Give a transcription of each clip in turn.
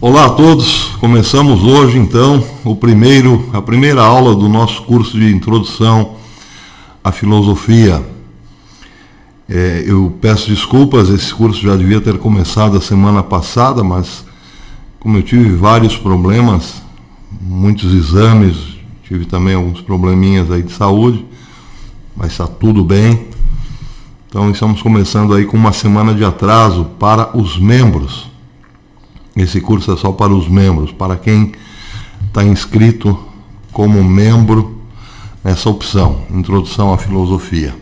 Olá a todos, começamos hoje então a primeira aula do nosso curso de introdução à filosofia. Eu peço desculpas, esse curso já devia ter começado a semana passada, mas como eu tive vários problemas, muitos exames, tive também alguns probleminhas aí de saúde, mas está tudo bem. Então estamos começando aí com uma semana de atraso para os membros. Esse curso é só para os membros, para quem está inscrito como membro nessa opção, Introdução à Filosofia.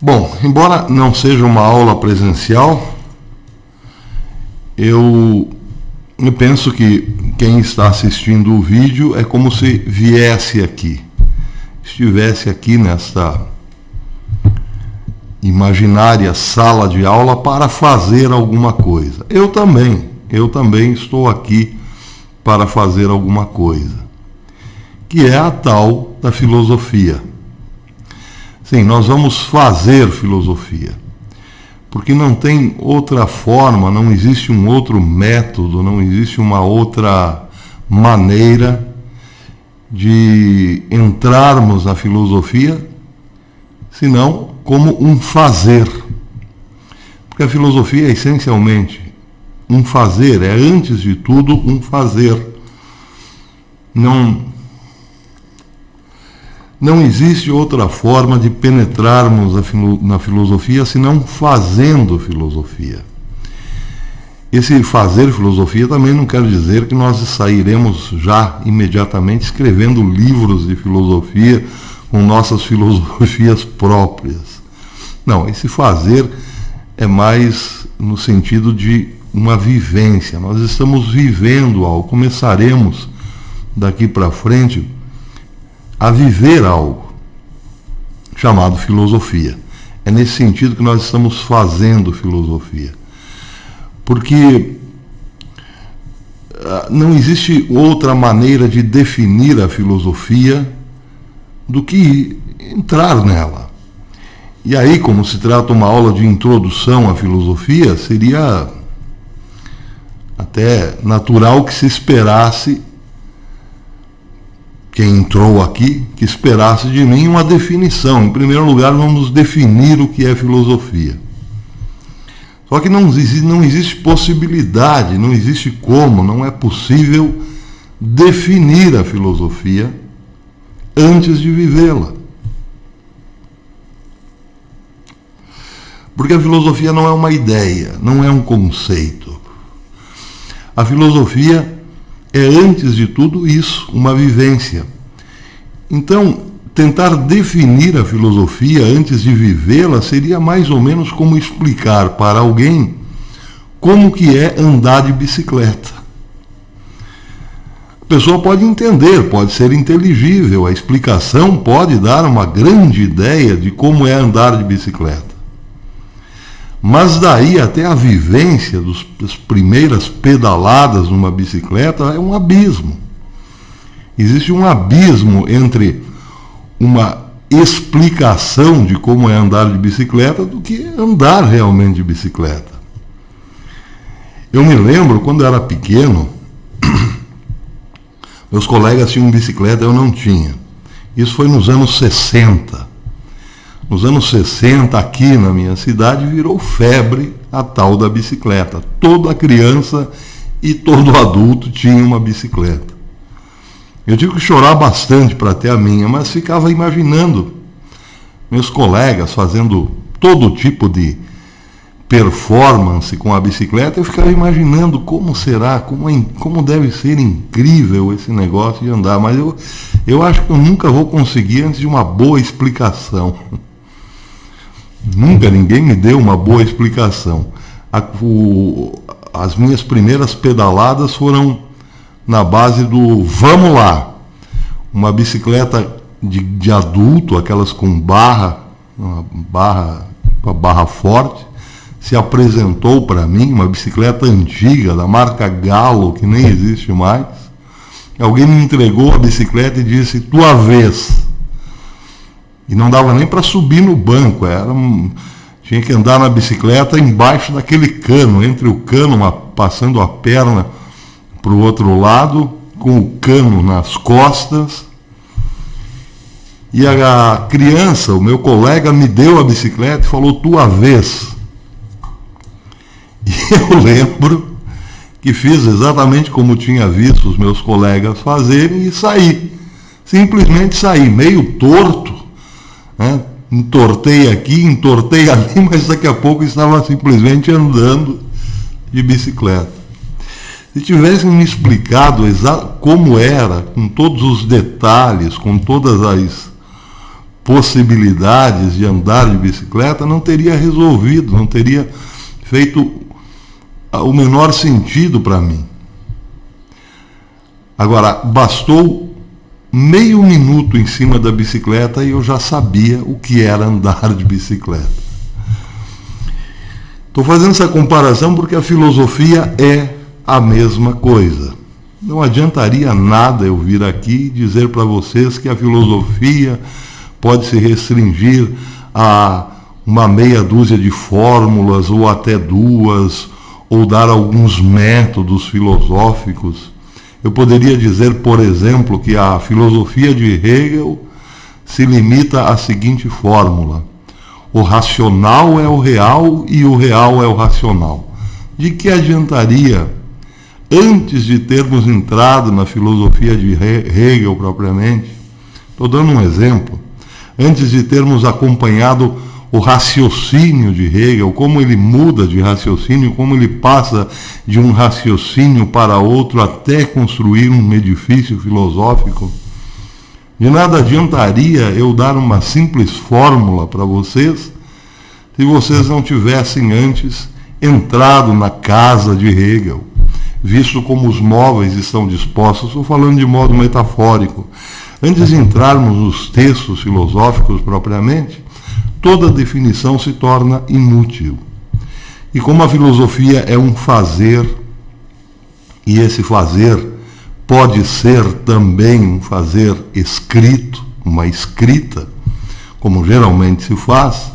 Bom, embora não seja uma aula presencial, eu penso que quem está assistindo o vídeo é como se viesse aqui, estivesse aqui nesta imaginária sala de aula para fazer alguma coisa. Eu também estou aqui para fazer alguma coisa, que é a tal da filosofia. Sim, nós vamos fazer filosofia, porque não tem outra forma, não existe um outro método, não existe uma outra maneira de entrarmos na filosofia, senão como um fazer. Porque a filosofia é essencialmente um fazer, é antes de tudo um fazer. Não existe outra forma de penetrarmos na filosofia senão fazendo filosofia. Esse fazer filosofia também não quer dizer que nós sairemos já imediatamente escrevendo livros de filosofia com nossas filosofias próprias. Não, esse fazer é mais no sentido de uma vivência. Nós estamos vivendo algo, começaremos daqui para frente a viver algo chamado filosofia. É nesse sentido que nós estamos fazendo filosofia. Porque não existe outra maneira de definir a filosofia do que entrar nela. E aí, como se trata uma aula de introdução à filosofia, seria até natural que se esperasse, quem entrou aqui, que esperasse de mim uma definição. Em primeiro lugar, vamos definir o que é filosofia. Só que não existe possibilidade, não existe como, não é possível definir a filosofia antes de vivê-la. Porque a filosofia não é uma ideia, não é um conceito. A filosofia é, antes de tudo isso, uma vivência. Então, tentar definir a filosofia antes de vivê-la seria mais ou menos como explicar para alguém como que é andar de bicicleta. A pessoa pode entender, pode ser inteligível, a explicação pode dar uma grande ideia de como é andar de bicicleta. Mas daí até a vivência das primeiras pedaladas numa bicicleta é um abismo. Existe um abismo entre uma explicação de como é andar de bicicleta do que andar realmente de bicicleta. Eu me lembro, quando eu era pequeno, meus colegas tinham bicicleta, eu não tinha. Isso foi nos anos 60. Nos anos 60, aqui na minha cidade, virou febre a tal da bicicleta. Toda criança e todo adulto tinha uma bicicleta. Eu tive que chorar bastante para ter a minha, mas ficava imaginando meus colegas fazendo todo tipo de performance com a bicicleta. Eu ficava imaginando como será, como deve ser incrível esse negócio de andar. Mas eu acho que eu nunca vou conseguir antes de uma boa explicação. Nunca ninguém me deu uma boa explicação. As minhas primeiras pedaladas foram na base do vamos lá. Uma bicicleta de adulto, aquelas com com a barra forte, se apresentou para mim, uma bicicleta antiga, da marca Galo, que nem existe mais. Alguém me entregou a bicicleta e disse, tua vez. E não dava nem para subir no banco, tinha que andar na bicicleta embaixo daquele cano, entre o cano, uma passando a perna para o outro lado, com o cano nas costas. E a criança, o meu colega, me deu a bicicleta e falou: tua vez. E eu lembro que fiz exatamente como tinha visto os meus colegas fazerem e saí. Simplesmente saí, meio torto, né? Entortei aqui, entortei ali, mas daqui a pouco estava simplesmente andando de bicicleta. Se tivessem me explicado como era, com todos os detalhes, com todas as possibilidades de andar de bicicleta, não teria resolvido, não teria feito o menor sentido para mim. Agora, bastou meio minuto em cima da bicicleta e eu já sabia o que era andar de bicicleta. Estou fazendo essa comparação porque a filosofia é a mesma coisa. Não adiantaria nada eu vir aqui e dizer para vocês que a filosofia pode se restringir a uma meia dúzia de fórmulas ou até duas, ou dar alguns métodos filosóficos. Eu poderia dizer, por exemplo, que a filosofia de Hegel se limita à seguinte fórmula: o racional é o real e o real é o racional. De que adiantaria, antes de termos entrado na filosofia de Hegel propriamente, estou dando um exemplo, antes de termos acompanhado o raciocínio de Hegel, como ele muda de raciocínio, como ele passa de um raciocínio para outro até construir um edifício filosófico, de nada adiantaria eu dar uma simples fórmula para vocês se vocês não tivessem antes entrado na casa de Hegel, visto como os móveis estão dispostos. Estou falando de modo metafórico. Antes de entrarmos nos textos filosóficos propriamente, toda definição se torna inútil. E como a filosofia é um fazer, e esse fazer pode ser também um fazer escrito, uma escrita, como geralmente se faz,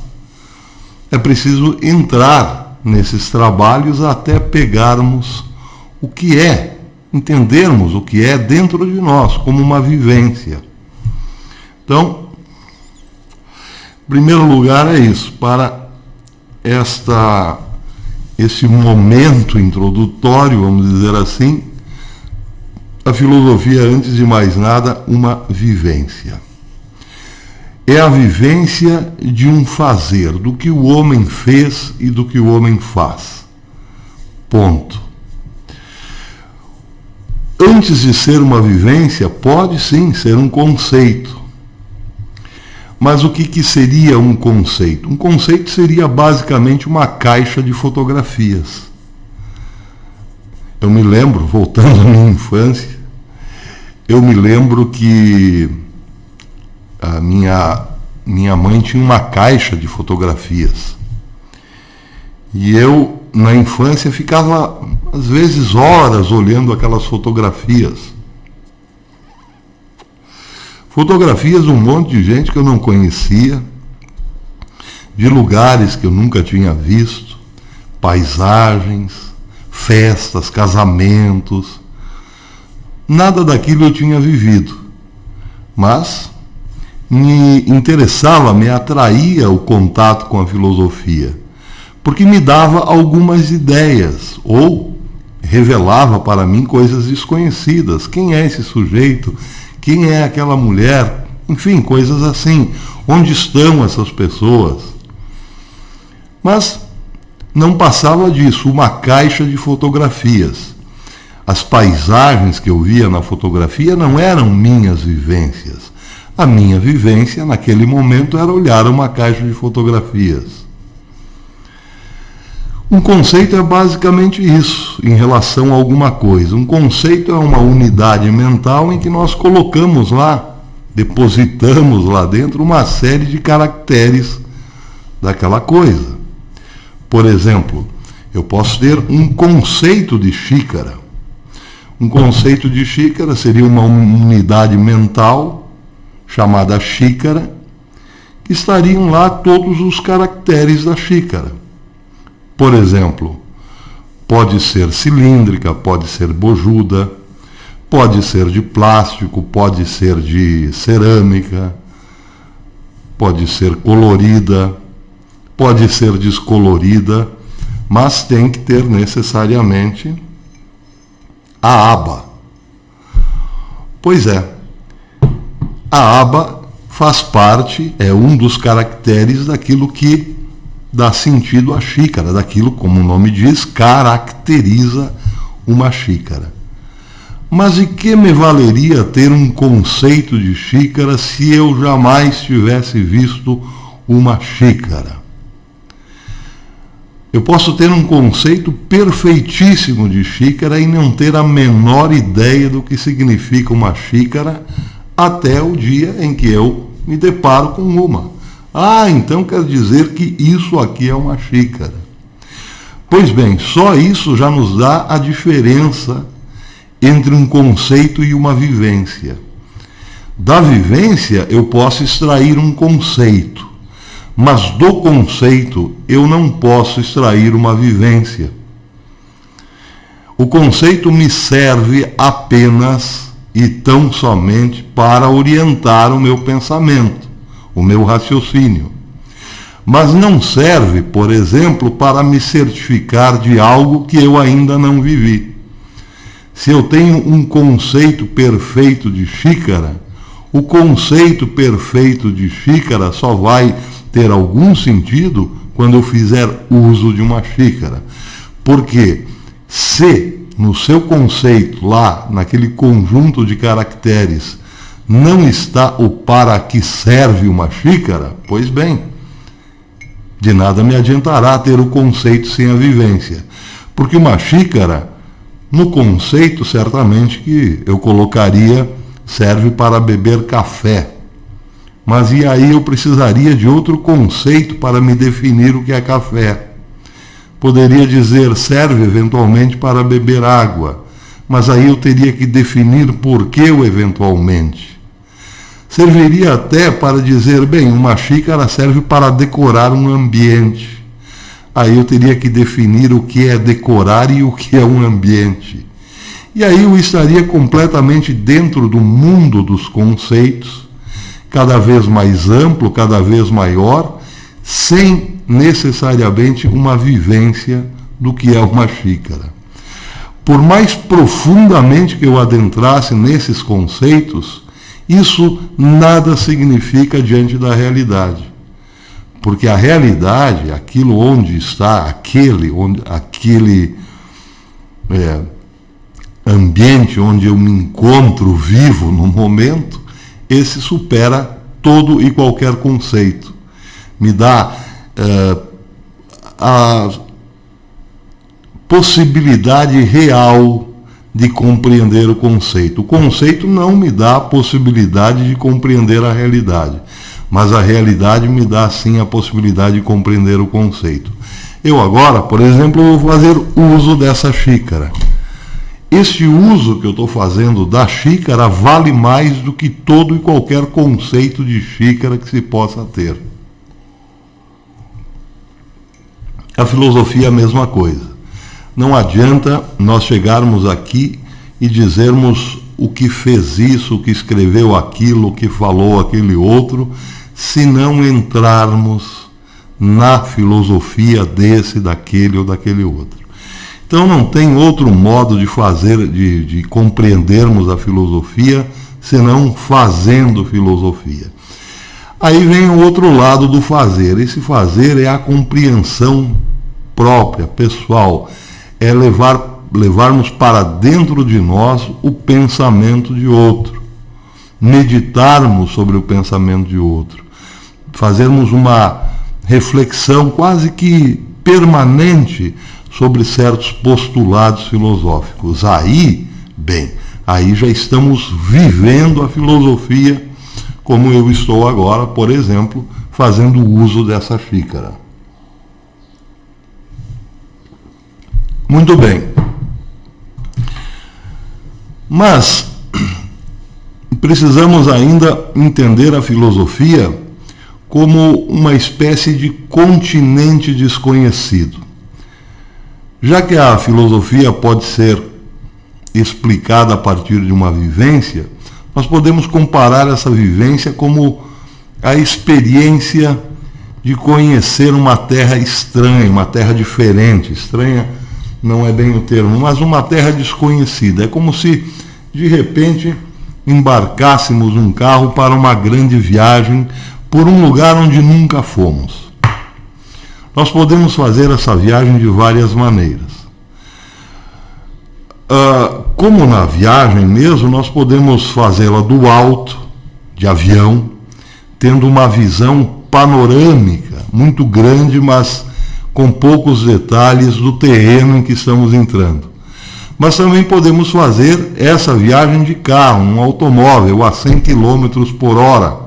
é preciso entrar nesses trabalhos até pegarmos o que é, entendermos o que é dentro de nós, como uma vivência. Então, em primeiro lugar é isso, para esse momento introdutório, vamos dizer assim, a filosofia é, antes de mais nada, uma vivência. É a vivência de um fazer, do que o homem fez e do que o homem faz. Ponto. Antes de ser uma vivência, pode sim ser um conceito. Mas o que seria um conceito? Um conceito seria basicamente uma caixa de fotografias. Eu me lembro, voltando à minha infância, eu me lembro que a minha mãe tinha uma caixa de fotografias. E eu, na infância, ficava, às vezes, horas olhando aquelas fotografias. Fotografias de um monte de gente que eu não conhecia, de lugares que eu nunca tinha visto, paisagens, festas, casamentos. Nada daquilo eu tinha vivido, mas me interessava, me atraía o contato com a filosofia, porque me dava algumas ideias, ou revelava para mim coisas desconhecidas. Quem é esse sujeito? Quem é aquela mulher? Enfim, coisas assim. Onde estão essas pessoas? Mas não passava disso, uma caixa de fotografias. As paisagens que eu via na fotografia não eram minhas vivências. A minha vivência naquele momento era olhar uma caixa de fotografias. Um conceito é basicamente isso, em relação a alguma coisa. Um conceito é uma unidade mental em que nós colocamos lá, depositamos lá dentro uma série de caracteres daquela coisa. Por exemplo, eu posso ter um conceito de xícara. Um conceito de xícara seria uma unidade mental chamada xícara, que estariam lá todos os caracteres da xícara. Por exemplo, Pode ser cilíndrica, pode ser bojuda, pode ser de plástico, pode ser de cerâmica, pode ser colorida, pode ser descolorida, mas tem que ter necessariamente a aba. Pois é, a aba faz parte, é um dos caracteres daquilo que dá sentido à xícara, daquilo, como o nome diz, caracteriza uma xícara. Mas de que me valeria ter um conceito de xícara se eu jamais tivesse visto uma xícara? Eu posso ter um conceito perfeitíssimo de xícara e não ter a menor ideia do que significa uma xícara até o dia em que eu me deparo com uma. Ah, então quer dizer que isso aqui é uma xícara. Pois bem, só isso já nos dá a diferença entre um conceito e uma vivência. Da vivência eu posso extrair um conceito, mas do conceito eu não posso extrair uma vivência. O conceito me serve apenas e tão somente para orientar o meu pensamento, o meu raciocínio. Mas não serve, por exemplo, para me certificar de algo que eu ainda não vivi. Se eu tenho um conceito perfeito de xícara, o conceito perfeito de xícara só vai ter algum sentido quando eu fizer uso de uma xícara. Porque se no seu conceito, lá naquele conjunto de caracteres, não está o para que serve uma xícara, pois bem, de nada me adiantará ter o conceito sem a vivência. Porque uma xícara, no conceito, certamente que eu colocaria, serve para beber café. Mas e aí eu precisaria de outro conceito para me definir o que é café. Poderia dizer, serve eventualmente para beber água, mas aí eu teria que definir por que o eventualmente. Serviria até para dizer, bem, uma xícara serve para decorar um ambiente. Aí eu teria que definir o que é decorar e o que é um ambiente. E aí eu estaria completamente dentro do mundo dos conceitos, cada vez mais amplo, cada vez maior, sem necessariamente uma vivência do que é uma xícara. Por mais profundamente que eu adentrasse nesses conceitos, isso nada significa diante da realidade. Porque a realidade, aquilo onde está, aquele ambiente onde eu me encontro vivo no momento, esse supera todo e qualquer conceito. Me dá a possibilidade real de compreender o conceito. O conceito não me dá a possibilidade de compreender a realidade, mas a realidade me dá sim a possibilidade de compreender o conceito. Eu agora, por exemplo, vou fazer uso dessa xícara. Este uso que eu estou fazendo da xícara vale mais do que todo e qualquer conceito de xícara que se possa ter. A filosofia é a mesma coisa. Não adianta nós chegarmos aqui e dizermos o que fez isso, o que escreveu aquilo, o que falou aquele outro, se não entrarmos na filosofia desse, daquele ou daquele outro. Então não tem outro modo de fazer, de compreendermos a filosofia, senão fazendo filosofia. Aí vem o outro lado do fazer. Esse fazer é a compreensão própria, pessoal. É levarmos para dentro de nós o pensamento de outro. Meditarmos sobre o pensamento de outro. Fazermos uma reflexão quase que permanente sobre certos postulados filosóficos. Aí, bem, aí já estamos vivendo a filosofia como eu estou agora, por exemplo, fazendo uso dessa xícara. Muito bem. Mas precisamos ainda entender a filosofia como uma espécie de continente desconhecido. Já que a filosofia pode ser explicada a partir de uma vivência, nós podemos comparar essa vivência como a experiência de conhecer uma terra estranha, uma terra diferente. Estranha não é bem o termo, mas uma terra desconhecida. É como se, de repente, embarcássemos num carro para uma grande viagem por um lugar onde nunca fomos. Nós podemos fazer essa viagem de várias maneiras. Como na viagem mesmo, nós podemos fazê-la do alto, de avião, tendo uma visão panorâmica, muito grande, mas com poucos detalhes do terreno em que estamos entrando. Mas também podemos fazer essa viagem de carro, um automóvel a 100 km por hora.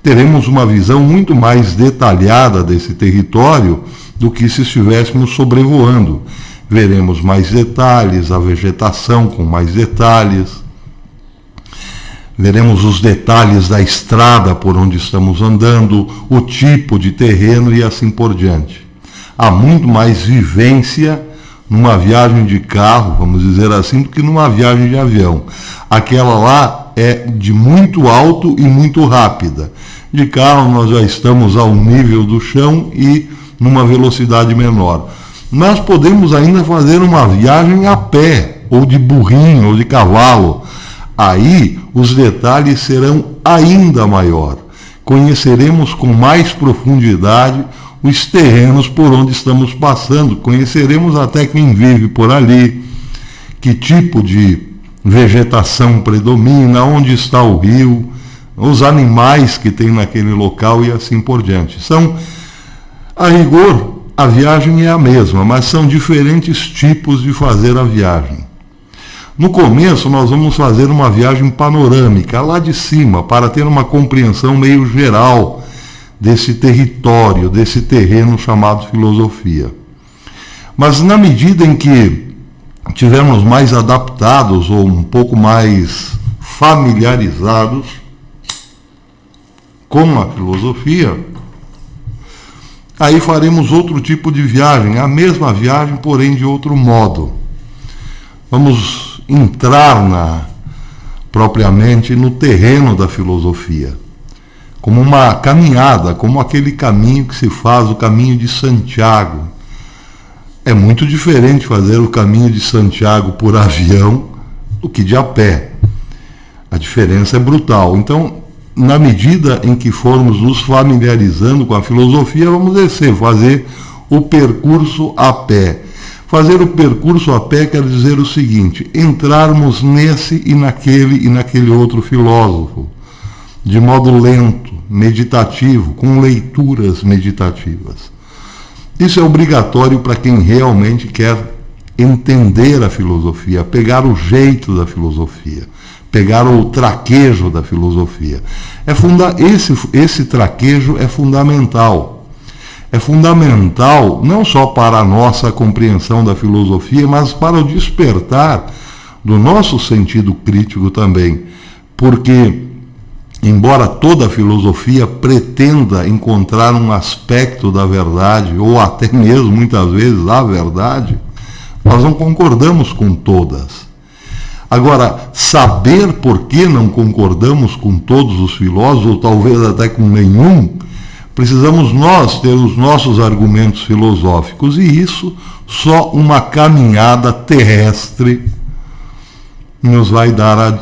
Teremos uma visão muito mais detalhada desse território do que se estivéssemos sobrevoando. Veremos mais detalhes, a vegetação com mais detalhes. Veremos os detalhes da estrada por onde estamos andando, o tipo de terreno e assim por diante. Há muito mais vivência numa viagem de carro, vamos dizer assim, do que numa viagem de avião. Aquela lá é de muito alto e muito rápida. De carro nós já estamos ao nível do chão e numa velocidade menor. Nós podemos ainda fazer uma viagem a pé, ou de burrinho, ou de cavalo. Aí os detalhes serão ainda maior. Conheceremos com mais profundidade os terrenos por onde estamos passando. Conheceremos até quem vive por ali, que tipo de vegetação predomina, onde está o rio, os animais que tem naquele local e assim por diante. A rigor, a viagem é a mesma, mas são diferentes tipos de fazer a viagem. No começo, nós vamos fazer uma viagem panorâmica, lá de cima, para ter uma compreensão meio geral desse território, desse terreno chamado filosofia. Mas na medida em que tivermos mais adaptados ou um pouco mais familiarizados com a filosofia, aí faremos outro tipo de viagem, a mesma viagem, porém de outro modo. Vamos entrar propriamente no terreno da filosofia, como uma caminhada, como aquele caminho que se faz, o caminho de Santiago. É muito diferente fazer o caminho de Santiago por avião do que de a pé. A diferença é brutal. Então, na medida em que formos nos familiarizando com a filosofia, vamos fazer o percurso a pé. Fazer o percurso a pé quer dizer o seguinte: entrarmos nesse e naquele outro filósofo, de modo lento, meditativo, com leituras meditativas. Isso é obrigatório para quem realmente quer entender a filosofia, pegar o jeito da filosofia, pegar o traquejo da filosofia. Esse traquejo é fundamental. É fundamental não só para a nossa compreensão da filosofia, mas para o despertar do nosso sentido crítico também. Porque, embora toda a filosofia pretenda encontrar um aspecto da verdade, ou até mesmo, muitas vezes, a verdade, nós não concordamos com todas. Agora, saber por que não concordamos com todos os filósofos, ou talvez até com nenhum, precisamos nós ter os nossos argumentos filosóficos, e isso só uma caminhada terrestre nos vai dar a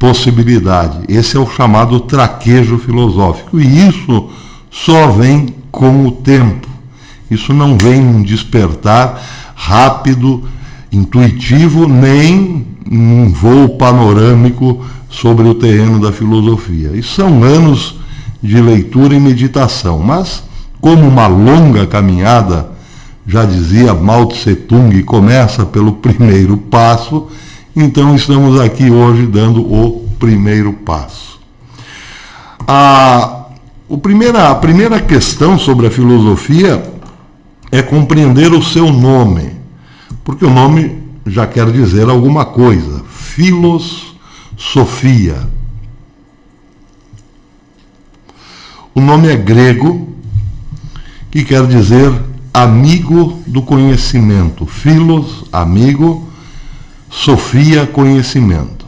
possibilidade. Esse é o chamado traquejo filosófico, e isso só vem com o tempo. Isso não vem num despertar rápido, intuitivo, nem num voo panorâmico sobre o terreno da filosofia. Isso são anos de leitura e meditação, mas como uma longa caminhada, já dizia Mao Tse Tung, começa pelo primeiro passo, então estamos aqui hoje dando o primeiro passo. A primeira questão sobre a filosofia é compreender o seu nome, porque o nome já quer dizer alguma coisa. Filosofia. O nome é grego, que quer dizer amigo do conhecimento. Philos, amigo, Sofia, conhecimento.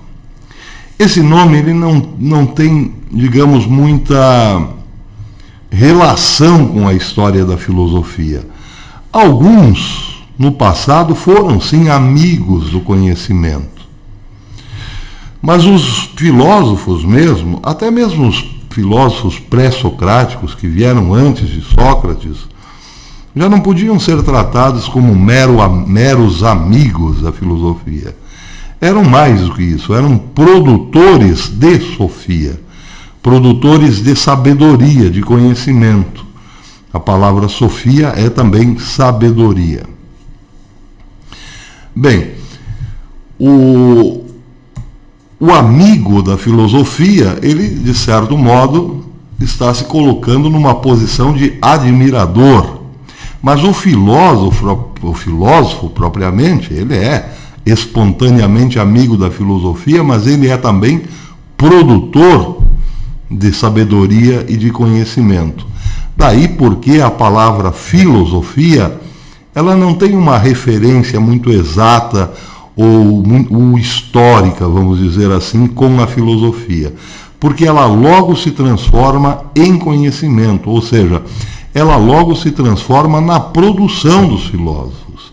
Esse nome ele não tem, digamos, muita relação com a história da filosofia. Alguns, no passado, foram, sim, amigos do conhecimento. Mas os filósofos mesmo, até mesmo os filósofos pré-socráticos que vieram antes de Sócrates, já não podiam ser tratados como meros amigos da filosofia. Eram mais do que isso, eram produtores de sofia, produtores de sabedoria, de conhecimento. A palavra sofia é também sabedoria. Bem, o amigo da filosofia, ele, de certo modo, está se colocando numa posição de admirador. Mas o filósofo propriamente, ele é espontaneamente amigo da filosofia, mas ele é também produtor de sabedoria e de conhecimento. Daí porque a palavra filosofia, ela não tem uma referência muito exata ou histórica, vamos dizer assim, com a filosofia. Porque ela logo se transforma em conhecimento, ou seja, ela logo se transforma na produção dos filósofos.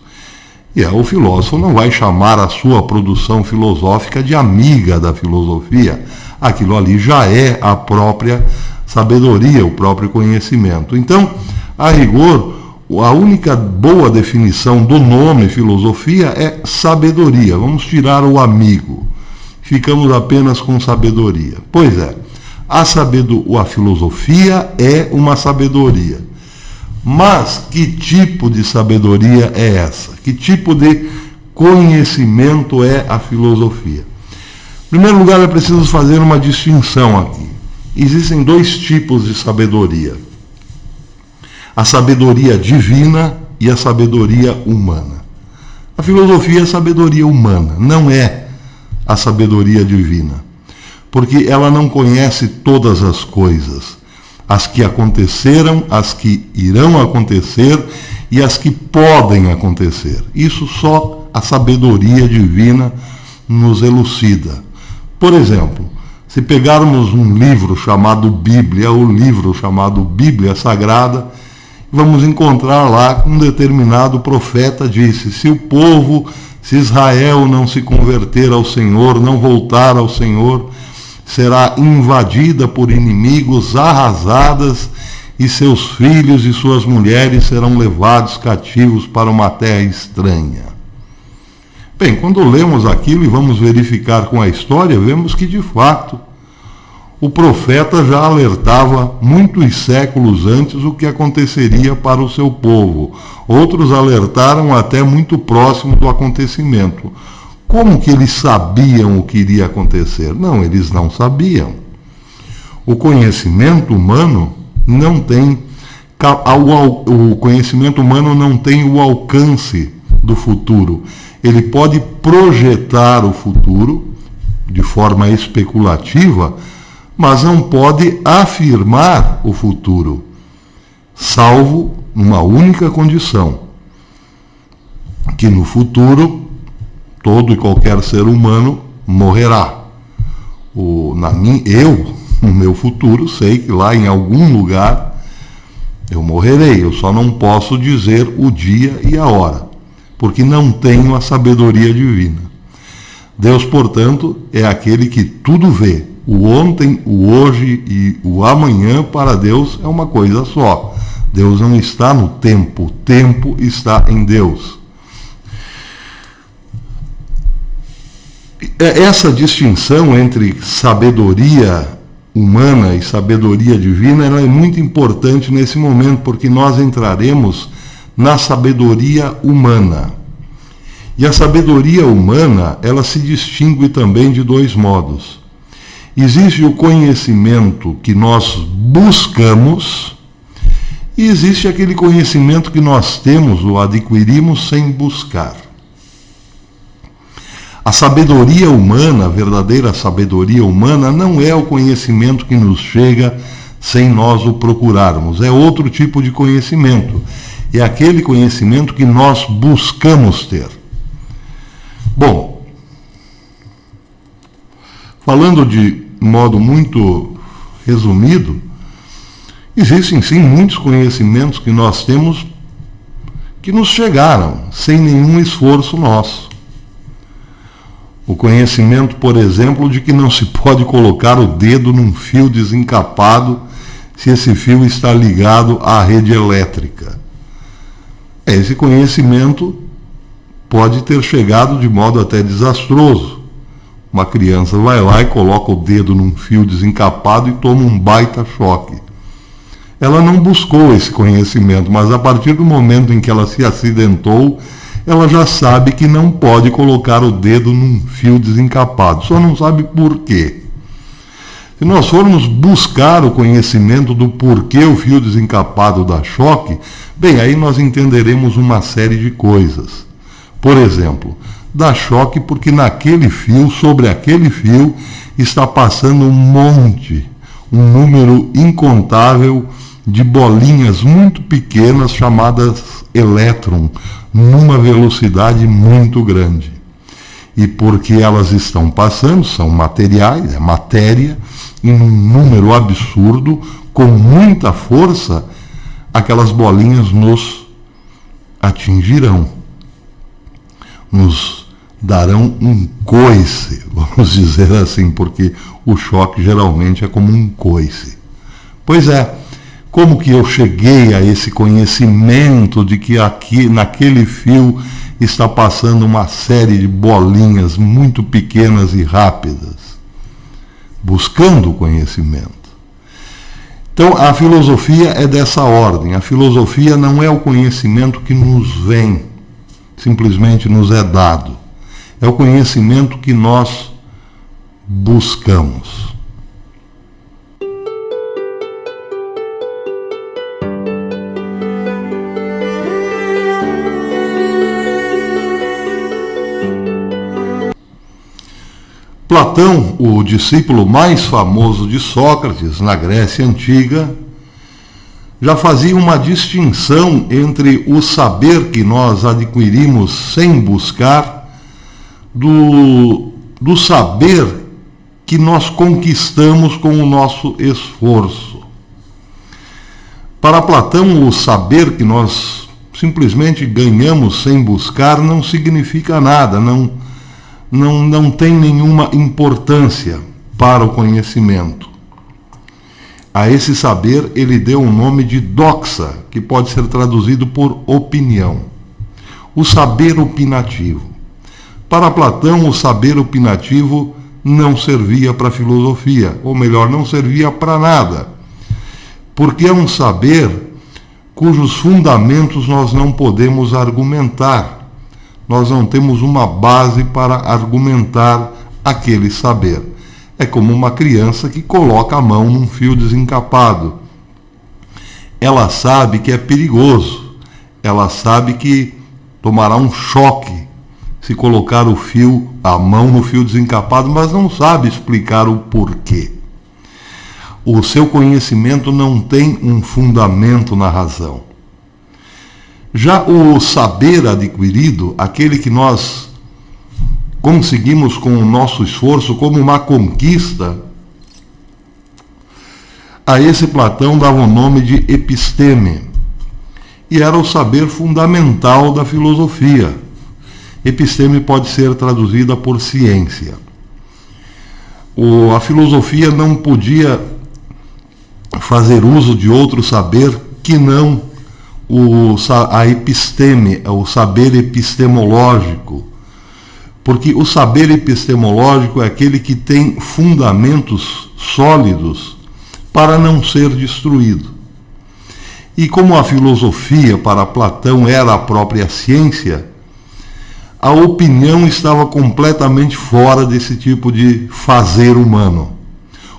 E o filósofo não vai chamar a sua produção filosófica de amiga da filosofia. Aquilo ali já é a própria sabedoria, o próprio conhecimento. Então, a rigor, a única boa definição do nome filosofia é sabedoria. Vamos tirar o amigo. Ficamos apenas com sabedoria. Pois é, a filosofia é uma sabedoria. Mas que tipo de sabedoria é essa? Que tipo de conhecimento é a filosofia? Em primeiro lugar, é preciso fazer uma distinção aqui. Existem dois tipos de sabedoria: a sabedoria divina e a sabedoria humana. A filosofia é a sabedoria humana, não é a sabedoria divina, porque ela não conhece todas as coisas, as que aconteceram, as que irão acontecer e as que podem acontecer. Isso só a sabedoria divina nos elucida. Por exemplo, se pegarmos um livro chamado Bíblia, ou livro chamado Bíblia Sagrada, vamos encontrar lá que um determinado profeta disse: se Israel não se converter ao Senhor, não voltar ao Senhor, será invadida por inimigos, arrasadas, e seus filhos e suas mulheres serão levados cativos para uma terra estranha. Bem, quando lemos aquilo e vamos verificar com a história, vemos que, de fato, o profeta já alertava muitos séculos antes o que aconteceria para o seu povo. Outros alertaram até muito próximo do acontecimento. Como que eles sabiam o que iria acontecer? Não, eles não sabiam. O conhecimento humano não tem o alcance do futuro. Ele pode projetar o futuro de forma especulativa, mas não pode afirmar o futuro, salvo numa única condição: que no futuro todo e qualquer ser humano morrerá. No meu futuro, sei que lá em algum lugar eu morrerei. Eu só não posso dizer o dia e a hora, porque não tenho a sabedoria divina. Deus, portanto, é aquele que tudo vê. O ontem, o hoje e o amanhã, para Deus, é uma coisa só. Deus não está no tempo, o tempo está em Deus. Essa distinção entre sabedoria humana e sabedoria divina, ela é muito importante nesse momento, porque nós entraremos na sabedoria humana. E a sabedoria humana, ela se distingue também de dois modos. Existe o conhecimento que nós buscamos e existe aquele conhecimento que nós temos ou adquirimos sem buscar. A sabedoria humana, a verdadeira sabedoria humana, não é o conhecimento que nos chega sem nós o procurarmos. É outro tipo de conhecimento. É aquele conhecimento que nós buscamos ter. Bom, falando de modo muito resumido, existem sim muitos conhecimentos que nós temos que nos chegaram sem nenhum esforço nosso. O conhecimento, por exemplo, de que não se pode colocar o dedo num fio desencapado se esse fio está ligado à rede elétrica. Esse conhecimento pode ter chegado de modo até desastroso. Uma criança vai lá e coloca o dedo num fio desencapado e toma um baita choque. Ela não buscou esse conhecimento, mas a partir do momento em que ela se acidentou, ela já sabe que não pode colocar o dedo num fio desencapado, só não sabe por quê. Se nós formos buscar o conhecimento do porquê o fio desencapado dá choque, bem, aí nós entenderemos uma série de coisas. Por exemplo, dá choque porque naquele fio, sobre aquele fio, está passando um número incontável de bolinhas muito pequenas chamadas elétron, numa velocidade muito grande. E porque elas estão passando, são materiais, é matéria, em um número absurdo, com muita força, aquelas bolinhas nos atingirão, nos darão um coice, vamos dizer assim, porque o choque geralmente é como um coice. Pois é, como que eu cheguei a esse conhecimento de que aqui, naquele fio, está passando uma série de bolinhas muito pequenas e rápidas? Buscando o conhecimento. Então, a filosofia é dessa ordem. A filosofia não é o conhecimento que nos vem, simplesmente nos é dado. É o conhecimento que nós buscamos. Platão, o discípulo mais famoso de Sócrates na Grécia Antiga, já fazia uma distinção entre o saber que nós adquirimos sem buscar do saber que nós conquistamos com o nosso esforço. Para Platão, o saber que nós simplesmente ganhamos sem buscar não significa nada, não tem nenhuma importância para o conhecimento. A esse saber ele deu o nome de doxa, que pode ser traduzido por opinião. O saber opinativo. Para Platão, o saber opinativo não servia para a filosofia, ou melhor, não servia para nada, porque é um saber cujos fundamentos nós não podemos argumentar. Nós não temos uma base para argumentar aquele saber. É como uma criança que coloca a mão num fio desencapado. Ela sabe que é perigoso. Ela sabe que tomará um choque se colocar a mão no fio desencapado, mas não sabe explicar o porquê. O seu conhecimento não tem um fundamento na razão. Já o saber adquirido, aquele que nós conseguimos com o nosso esforço como uma conquista, a esse Platão dava o nome de episteme, e era o saber fundamental da filosofia. Episteme pode ser traduzida por ciência. A filosofia não podia fazer uso de outro saber que não a episteme, o saber epistemológico, porque o saber epistemológico é aquele que tem fundamentos sólidos para não ser destruído. E como a filosofia para Platão era a própria ciência, a opinião estava completamente fora desse tipo de fazer humano.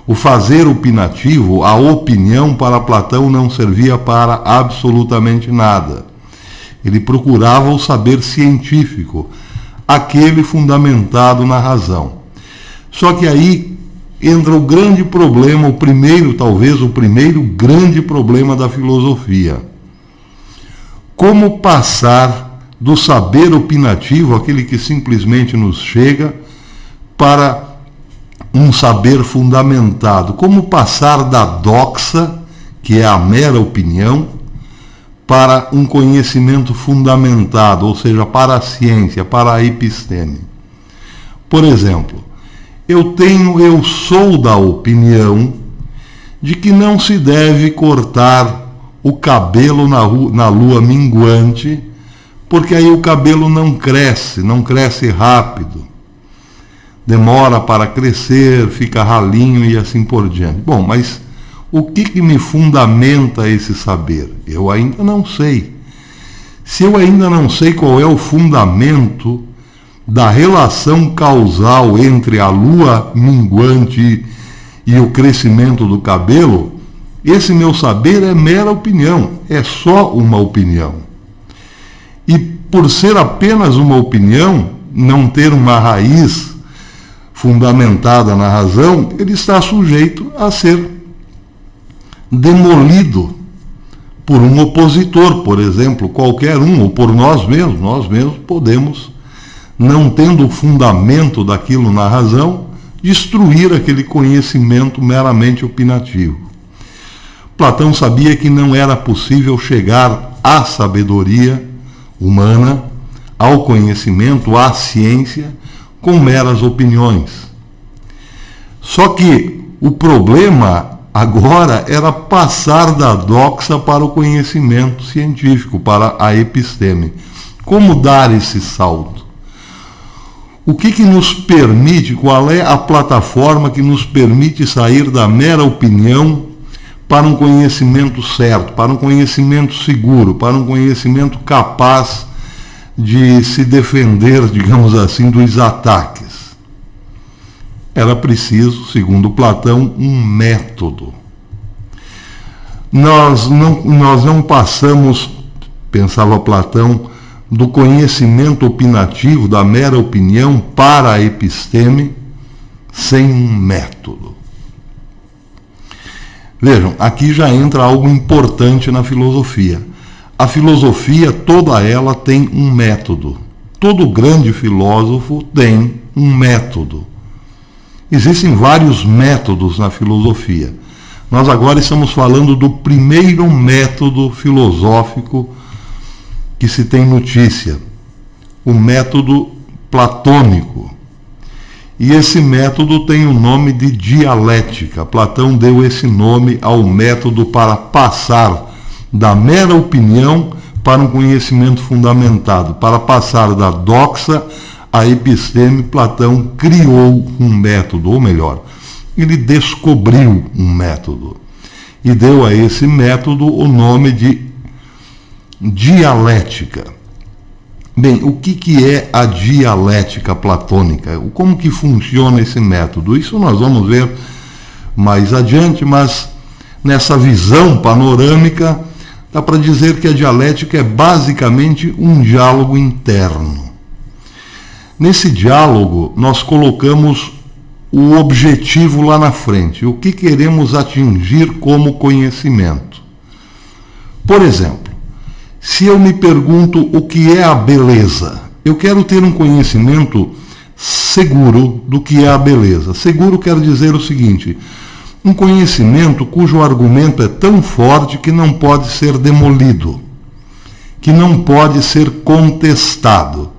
O fazer opinativo, a opinião para Platão não servia para absolutamente nada. Ele procurava o saber científico, aquele fundamentado na razão. Só que aí entra o grande problema, talvez o primeiro grande problema da filosofia. como passar do saber opinativo, aquele que simplesmente nos chega, para um saber fundamentado. Como passar da doxa, que é a mera opinião, para um conhecimento fundamentado, ou seja, para a ciência, para a episteme. Por exemplo, eu sou da opinião de que não se deve cortar o cabelo na lua minguante, porque aí o cabelo não cresce rápido. Demora para crescer, fica ralinho e assim por diante. Bom, mas o que me fundamenta esse saber? Eu ainda não sei. Se eu ainda não sei qual é o fundamento da relação causal entre a lua minguante e o crescimento do cabelo, esse meu saber é mera opinião, é só uma opinião. E por ser apenas uma opinião, não ter uma raiz fundamentada na razão, ele está sujeito a ser demolido por um opositor, por exemplo, qualquer um, ou por nós mesmos podemos, não tendo o fundamento daquilo na razão, destruir aquele conhecimento meramente opinativo. Platão sabia que não era possível chegar à sabedoria humana, ao conhecimento, à ciência, com meras opiniões. Só que o problema agora era passar da doxa para o conhecimento científico, para a episteme. Como dar esse salto? O que nos permite, qual é a plataforma que nos permite sair da mera opinião para um conhecimento certo, para um conhecimento seguro, para um conhecimento capaz de se defender, digamos assim, dos ataques? Era preciso, segundo Platão, um método. Nós não passamos, pensava Platão, do conhecimento opinativo, da mera opinião, para a episteme, sem um método. Vejam, aqui já entra algo importante na filosofia. A filosofia, toda ela tem um método. Todo grande filósofo tem um método. Existem vários métodos na filosofia. Nós agora estamos falando do primeiro método filosófico que se tem notícia, o método platônico. E esse método tem o nome de dialética. Platão deu esse nome ao método para passar da mera opinião para um conhecimento fundamentado, para passar da doxa à episteme. Platão criou um método, ou melhor, ele descobriu um método e deu a esse método o nome de dialética. Bem, o que é a dialética platônica? Como que funciona esse método? Isso nós vamos ver mais adiante, mas nessa visão panorâmica dá para dizer que a dialética é basicamente um diálogo interno. Nesse diálogo nós colocamos o objetivo lá na frente, o que queremos atingir como conhecimento. Por exemplo, se eu me pergunto o que é a beleza, eu quero ter um conhecimento seguro do que é a beleza. Seguro quer dizer o seguinte: um conhecimento cujo argumento é tão forte que não pode ser demolido, que não pode ser contestado.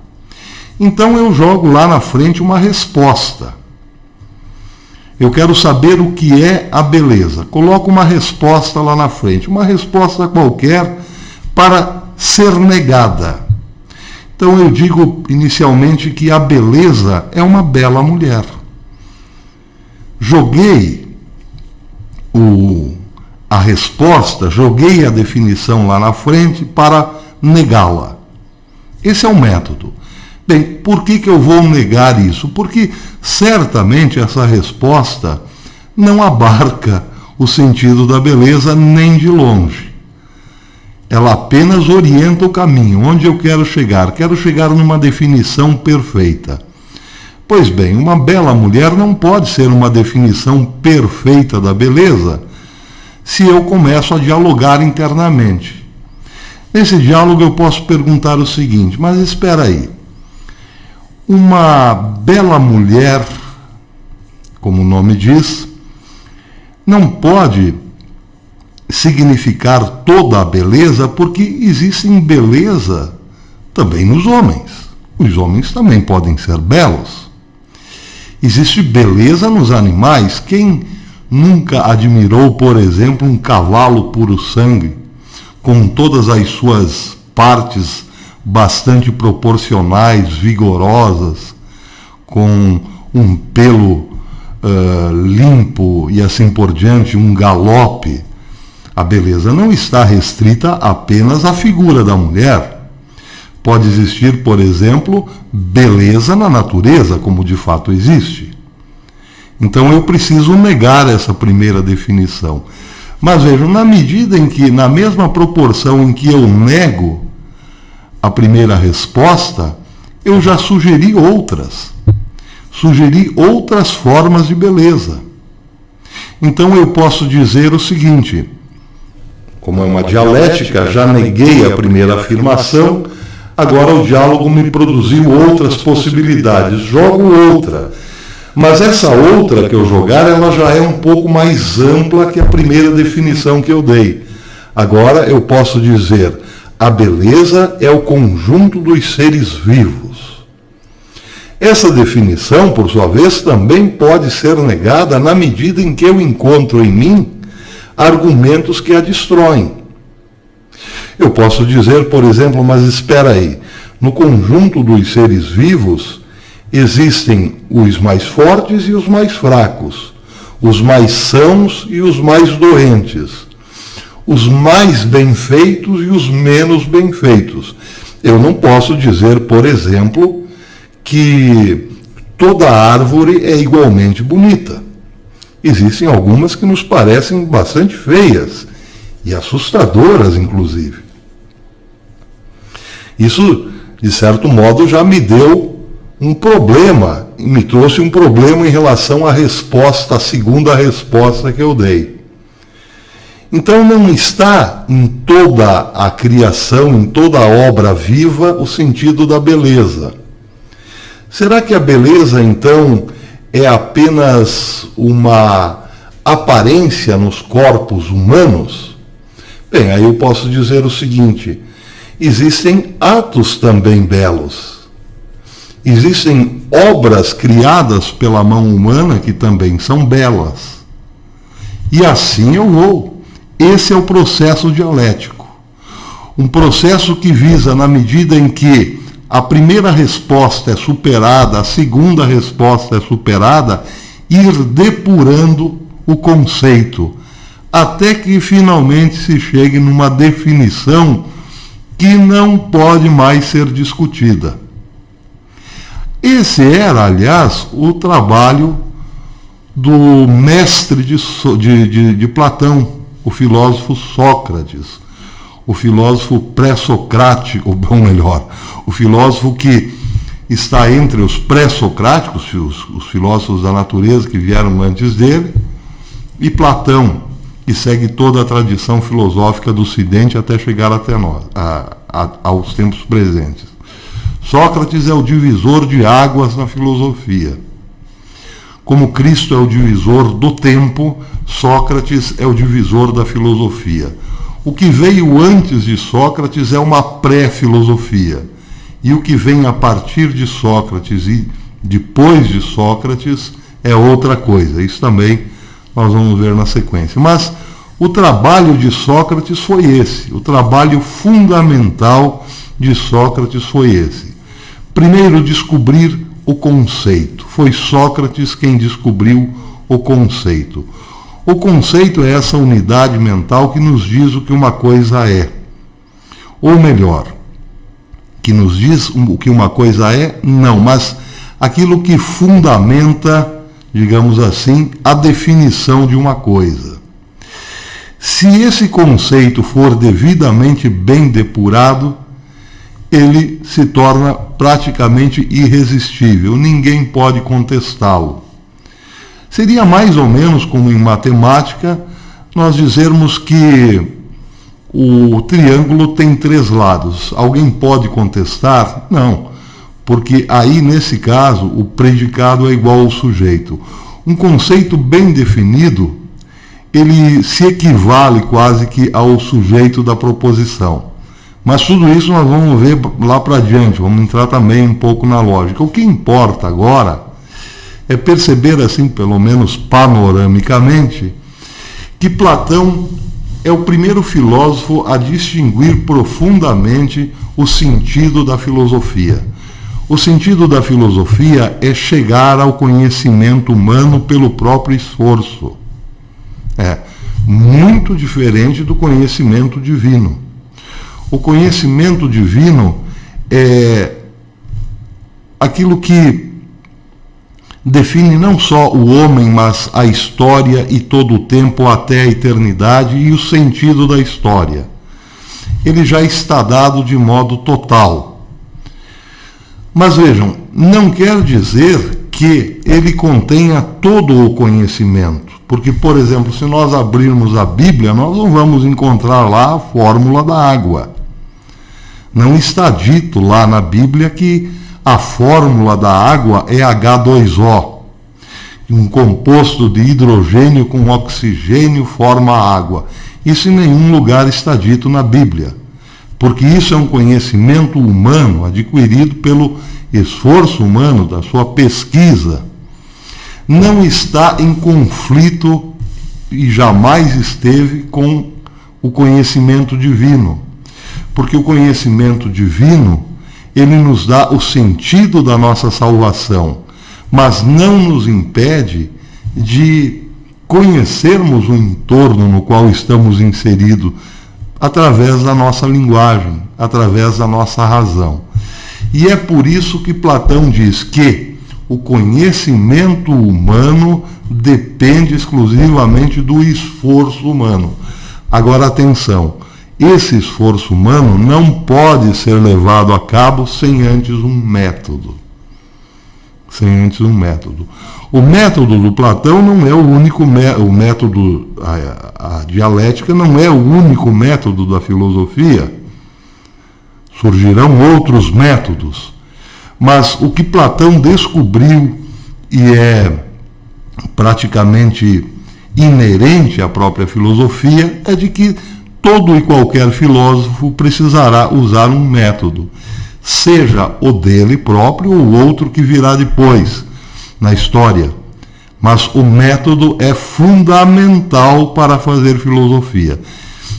Então eu jogo lá na frente uma resposta. Eu quero saber o que é a beleza. Coloco uma resposta lá na frente, uma resposta qualquer para ser negada. Então eu digo inicialmente que a beleza é uma bela mulher. Joguei a resposta, joguei a definição lá na frente para negá-la. Esse é o método. Bem, por que eu vou negar isso? Porque certamente essa resposta não abarca o sentido da beleza nem de longe. Ela apenas orienta o caminho, onde eu quero chegar. Quero chegar numa definição perfeita. Pois bem, uma bela mulher não pode ser uma definição perfeita da beleza se eu começo a dialogar internamente. Nesse diálogo eu posso perguntar o seguinte: mas espera aí, uma bela mulher, como o nome diz, não pode significar toda a beleza, porque existe beleza também nos homens. Os homens também podem ser belos. Existe beleza nos animais. Quem nunca admirou, por exemplo, um cavalo puro sangue, com todas as suas partes bastante proporcionais, vigorosas, com um pelo limpo e assim por diante, um galope? A beleza não está restrita apenas à figura da mulher. Pode existir, por exemplo, beleza na natureza, como de fato existe. Então eu preciso negar essa primeira definição. Mas vejam, na medida em que, na mesma proporção em que eu nego a primeira resposta, eu já sugeri outras. Sugeri outras formas de beleza. Então eu posso dizer o seguinte: como é uma dialética, já neguei a primeira afirmação, agora o diálogo me produziu outras possibilidades, jogo outra. Mas essa outra que eu jogar, ela já é um pouco mais ampla que a primeira definição que eu dei. Agora eu posso dizer: a beleza é o conjunto dos seres vivos. Essa definição, por sua vez, também pode ser negada na medida em que eu encontro em mim argumentos que a destroem. Eu posso dizer, por exemplo, mas espera aí, no conjunto dos seres vivos existem os mais fortes e os mais fracos, os mais sãos e os mais doentes, os mais bem-feitos e os menos bem-feitos. Eu não posso dizer, por exemplo, que toda árvore é igualmente bonita. Existem algumas que nos parecem bastante feias e assustadoras, inclusive. Isso, de certo modo, já me deu um problema, me trouxe um problema em relação à resposta, à segunda resposta que eu dei. Então não está em toda a criação, em toda a obra viva, o sentido da beleza. Será que a beleza, então, é apenas uma aparência nos corpos humanos? Bem, aí eu posso dizer o seguinte: existem atos também belos. Existem obras criadas pela mão humana que também são belas. E assim eu vou. Esse é o processo dialético. Um processo que visa, na medida em que a primeira resposta é superada, a segunda resposta é superada, ir depurando o conceito, até que finalmente se chegue numa definição que não pode mais ser discutida. Esse era, aliás, o trabalho do mestre de Platão, o filósofo Sócrates, o filósofo pré-socrático, ou melhor, o filósofo que está entre os pré-socráticos, os filósofos da natureza que vieram antes dele, e Platão, que segue toda a tradição filosófica do Ocidente até chegar até nós, aos tempos presentes. Sócrates é o divisor de águas na filosofia. Como Cristo é o divisor do tempo, Sócrates é o divisor da filosofia. O que veio antes de Sócrates é uma pré-filosofia. E o que vem a partir de Sócrates e depois de Sócrates é outra coisa. Isso também nós vamos ver na sequência. Mas o trabalho de Sócrates foi esse. O trabalho fundamental de Sócrates foi esse. Primeiro, descobrir o conceito. Foi Sócrates quem descobriu o conceito. O conceito é essa unidade mental que nos diz o que uma coisa é. Ou melhor, que nos diz o que uma coisa é, não, mas aquilo que fundamenta, digamos assim, a definição de uma coisa. Se esse conceito for devidamente bem depurado, ele se torna praticamente irresistível, ninguém pode contestá-lo. Seria mais ou menos como em matemática nós dizermos que o triângulo tem 3 lados. Alguém pode contestar? Não, porque aí, nesse caso, o predicado é igual ao sujeito. Um conceito bem definido, ele se equivale quase que ao sujeito da proposição. Mas tudo isso nós vamos ver lá para diante, vamos entrar também um pouco na lógica. O que importa agora é perceber, assim, pelo menos panoramicamente, que Platão é o primeiro filósofo a distinguir profundamente o sentido da filosofia. O sentido da filosofia é chegar ao conhecimento humano pelo próprio esforço. É muito diferente do conhecimento divino. O conhecimento divino é aquilo que define não só o homem, mas a história e todo o tempo até a eternidade e o sentido da história. Ele já está dado de modo total. Mas vejam, não quer dizer que ele contenha todo o conhecimento. Porque, por exemplo, se nós abrirmos a Bíblia, nós não vamos encontrar lá a fórmula da água. Não está dito lá na Bíblia que a fórmula da água é H2O. Um composto de hidrogênio com oxigênio forma a água. Isso em nenhum lugar está dito na Bíblia. Porque isso é um conhecimento humano adquirido pelo esforço humano, da sua pesquisa. Não está em conflito e jamais esteve com o conhecimento divino. Porque o conhecimento divino, ele nos dá o sentido da nossa salvação, mas não nos impede de conhecermos o entorno no qual estamos inseridos através da nossa linguagem, através da nossa razão. E é por isso que Platão diz que o conhecimento humano depende exclusivamente do esforço humano. Agora, atenção, esse esforço humano não pode ser levado a cabo sem antes um método. Sem antes um método. O método do Platão não é o único o método, a dialética não é o único método da filosofia. Surgirão outros métodos. Mas o que Platão descobriu e é praticamente inerente à própria filosofia é de que todo e qualquer filósofo precisará usar um método, seja o dele próprio ou outro que virá depois na história. Mas o método é fundamental para fazer filosofia.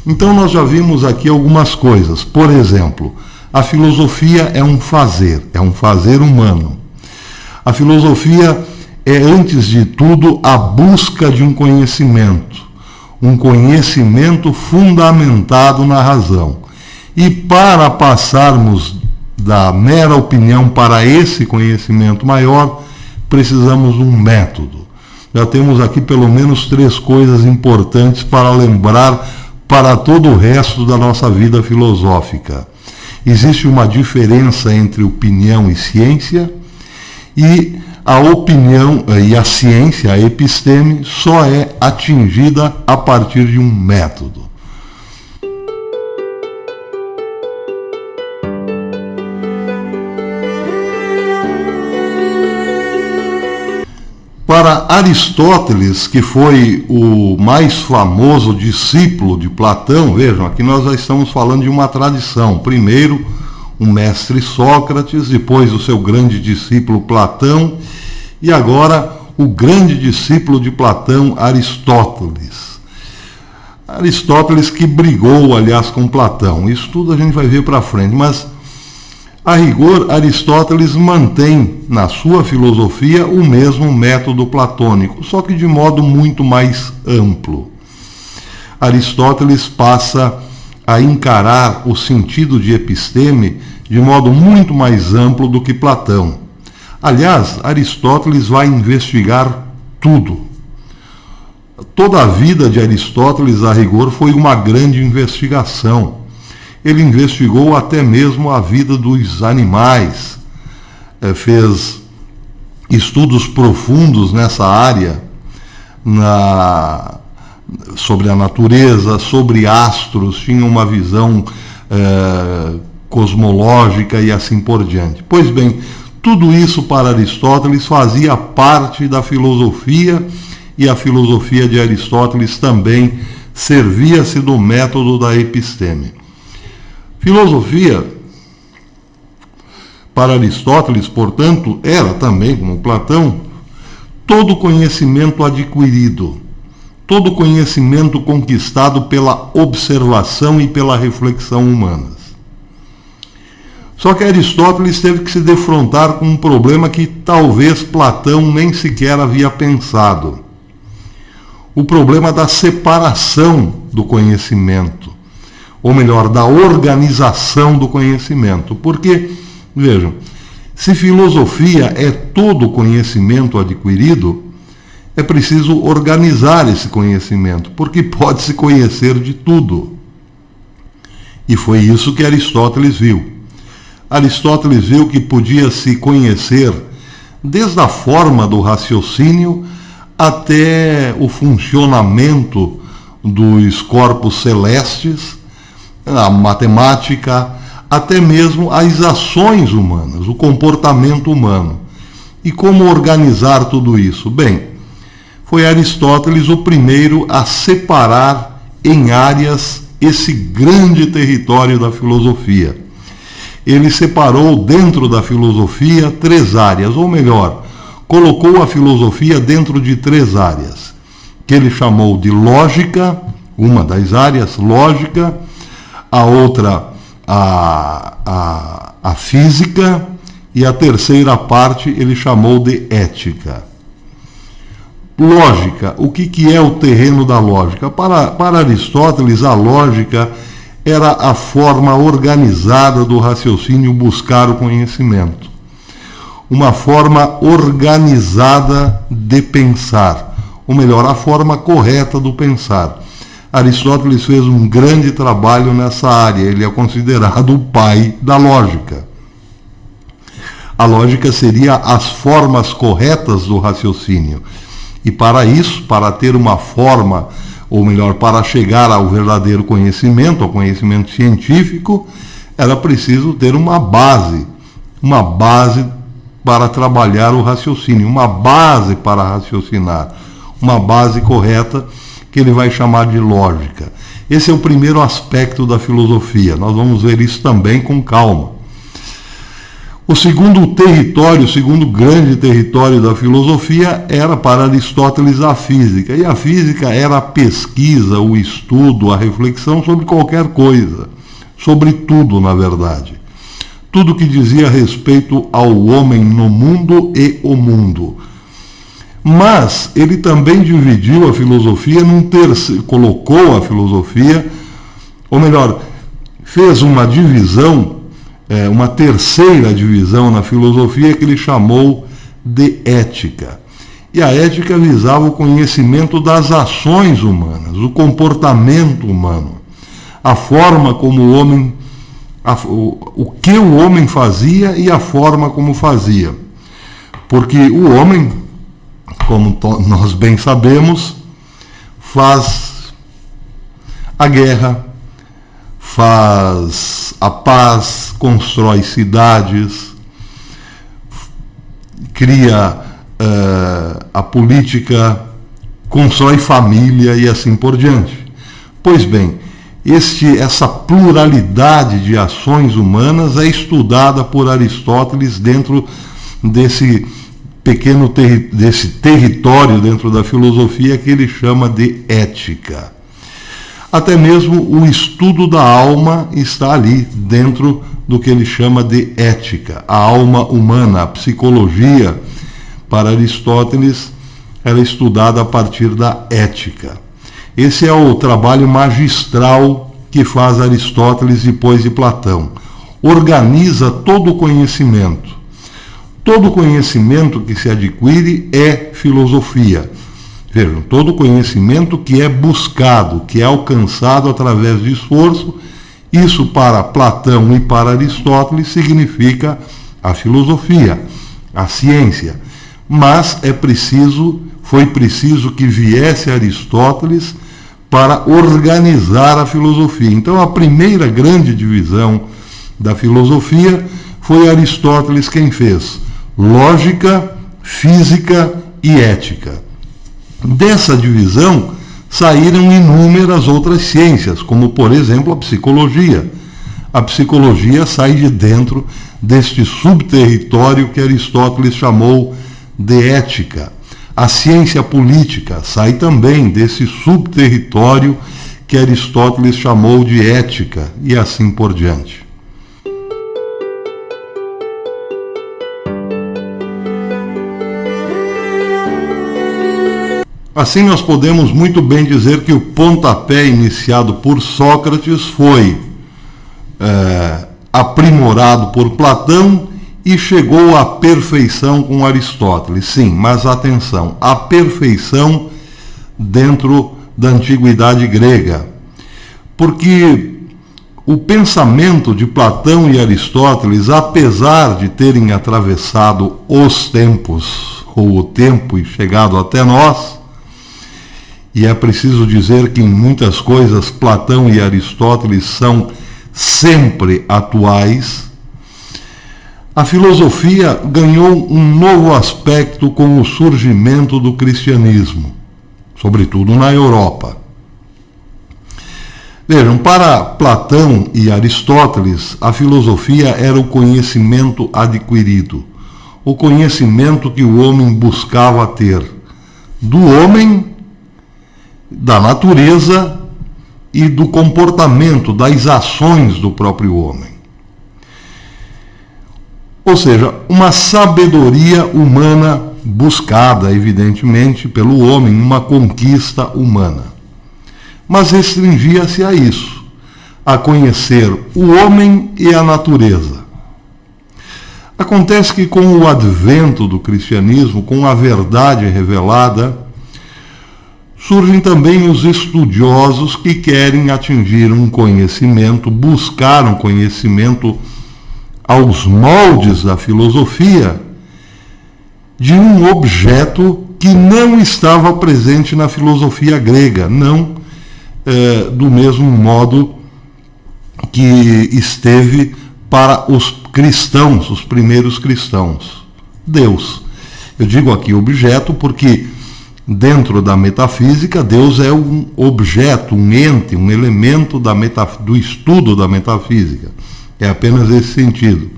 Então nós já vimos aqui algumas coisas. Por exemplo, a filosofia é um fazer humano. A filosofia é, antes de tudo, a busca de um conhecimento fundamentado na razão. E para passarmos da mera opinião para esse conhecimento maior, precisamos de um método. Já temos aqui pelo menos 3 coisas importantes para lembrar para todo o resto da nossa vida filosófica. Existe uma diferença entre opinião e ciência, e a opinião e a ciência, a episteme, só é atingida a partir de um método. Para Aristóteles, que foi o mais famoso discípulo de Platão, vejam, aqui nós já estamos falando de uma tradição. Primeiro, o mestre Sócrates, depois o seu grande discípulo Platão, e agora o grande discípulo de Platão, Aristóteles. Aristóteles que brigou, aliás, com Platão. Isso tudo a gente vai ver para frente, mas a rigor, Aristóteles mantém na sua filosofia o mesmo método platônico, só que de modo muito mais amplo. Aristóteles passa a encarar o sentido de episteme de modo muito mais amplo do que Platão. Aliás, Aristóteles vai investigar tudo. Toda a vida de Aristóteles, a rigor, foi uma grande investigação. Ele investigou até mesmo a vida dos animais, fez estudos profundos nessa área, sobre a natureza, sobre astros, tinha uma visão cosmológica e assim por diante. Pois bem, tudo isso para Aristóteles fazia parte da filosofia, e a filosofia de Aristóteles também servia-se do método da episteme. Filosofia, para Aristóteles, portanto, era também, como Platão, todo conhecimento adquirido, todo conhecimento conquistado pela observação e pela reflexão humanas. Só que Aristóteles teve que se defrontar com um problema que talvez Platão nem sequer havia pensado. O problema da separação do conhecimento, ou melhor, da organização do conhecimento. Porque, vejam, se filosofia é todo conhecimento adquirido, é preciso organizar esse conhecimento, porque pode-se conhecer de tudo. E foi isso que Aristóteles viu. Aristóteles viu que podia se conhecer desde a forma do raciocínio até o funcionamento dos corpos celestes, a matemática, até mesmo as ações humanas, o comportamento humano. E como organizar tudo isso? Bem, foi Aristóteles o primeiro a separar em áreas esse grande território da filosofia. Ele separou dentro da filosofia 3 áreas, ou melhor, colocou a filosofia dentro de 3 áreas, que ele chamou de lógica, uma das áreas, lógica, a outra, a física, e a terceira parte ele chamou de ética. Lógica, o que é o terreno da lógica? Para Aristóteles, a lógica era a forma organizada do raciocínio buscar o conhecimento. Uma forma organizada de pensar, ou melhor, a forma correta do pensar. Aristóteles fez um grande trabalho nessa área, ele é considerado o pai da lógica. A lógica seria as formas corretas do raciocínio. E para isso, para ter uma forma, ou melhor, para chegar ao verdadeiro conhecimento, ao conhecimento científico, era preciso ter uma base para trabalhar o raciocínio, uma base para raciocinar, uma base correta que ele vai chamar de lógica. Esse é o primeiro aspecto da filosofia, nós vamos ver isso também com calma. O segundo território, o segundo grande território da filosofia era para Aristóteles a física. E a física era a pesquisa, o estudo, a reflexão sobre qualquer coisa, sobre tudo, na verdade. Tudo que dizia respeito ao homem no mundo e o mundo. Mas ele também dividiu a filosofia colocou a filosofia, ou melhor, fez uma divisão, uma terceira divisão na filosofia que ele chamou de ética. E a ética visava o conhecimento das ações humanas, o comportamento humano, a forma como o homem, o que o homem fazia e a forma como fazia. Porque o homem, como nós bem sabemos, faz a guerra, faz a paz, constrói cidades, cria a política, constrói família e assim por diante. Pois bem, essa pluralidade de ações humanas é estudada por Aristóteles dentro desse desse território dentro da filosofia que ele chama de ética. Até mesmo o estudo da alma está ali dentro do que ele chama de ética. A alma humana, a psicologia, para Aristóteles, era estudada a partir da ética. Esse é o trabalho magistral que faz Aristóteles depois de Platão. Organiza todo o conhecimento. Todo conhecimento que se adquire é filosofia. Vejam, todo conhecimento que é buscado, que é alcançado através de esforço, isso para Platão e para Aristóteles significa a filosofia, a ciência. Mas foi preciso que viesse Aristóteles para organizar a filosofia. Então, a primeira grande divisão da filosofia foi Aristóteles quem fez: lógica, física e ética. Dessa divisão saíram inúmeras outras ciências, como, por exemplo, a psicologia. A psicologia sai de dentro deste subterritório que Aristóteles chamou de ética. A ciência política sai também desse subterritório que Aristóteles chamou de ética, e assim por diante. Assim, nós podemos muito bem dizer que o pontapé iniciado por Sócrates foi aprimorado por Platão e chegou à perfeição com Aristóteles. Sim, mas atenção, a perfeição dentro da antiguidade grega. Porque o pensamento de Platão e Aristóteles, apesar de terem atravessado os tempos, ou o tempo, e chegado até nós, e é preciso dizer que em muitas coisas Platão e Aristóteles são sempre atuais, a filosofia ganhou um novo aspecto com o surgimento do cristianismo, sobretudo na Europa. Vejam, para Platão e Aristóteles, a filosofia era o conhecimento adquirido, o conhecimento que o homem buscava ter do homem, da natureza e do comportamento, das ações do próprio homem. Ou seja, uma sabedoria humana buscada, evidentemente, pelo homem, uma conquista humana. Mas restringia-se a isso, a conhecer o homem e a natureza. Acontece que com o advento do cristianismo, com a verdade revelada, surgem também os estudiosos que querem atingir um conhecimento, buscar um conhecimento aos moldes da filosofia de um objeto que não estava presente na filosofia grega, não do mesmo modo que esteve para os cristãos, os primeiros cristãos. Deus. Eu digo aqui objeto porque dentro da metafísica, Deus é um objeto, um ente, um elemento do estudo da metafísica. É apenas esse sentido.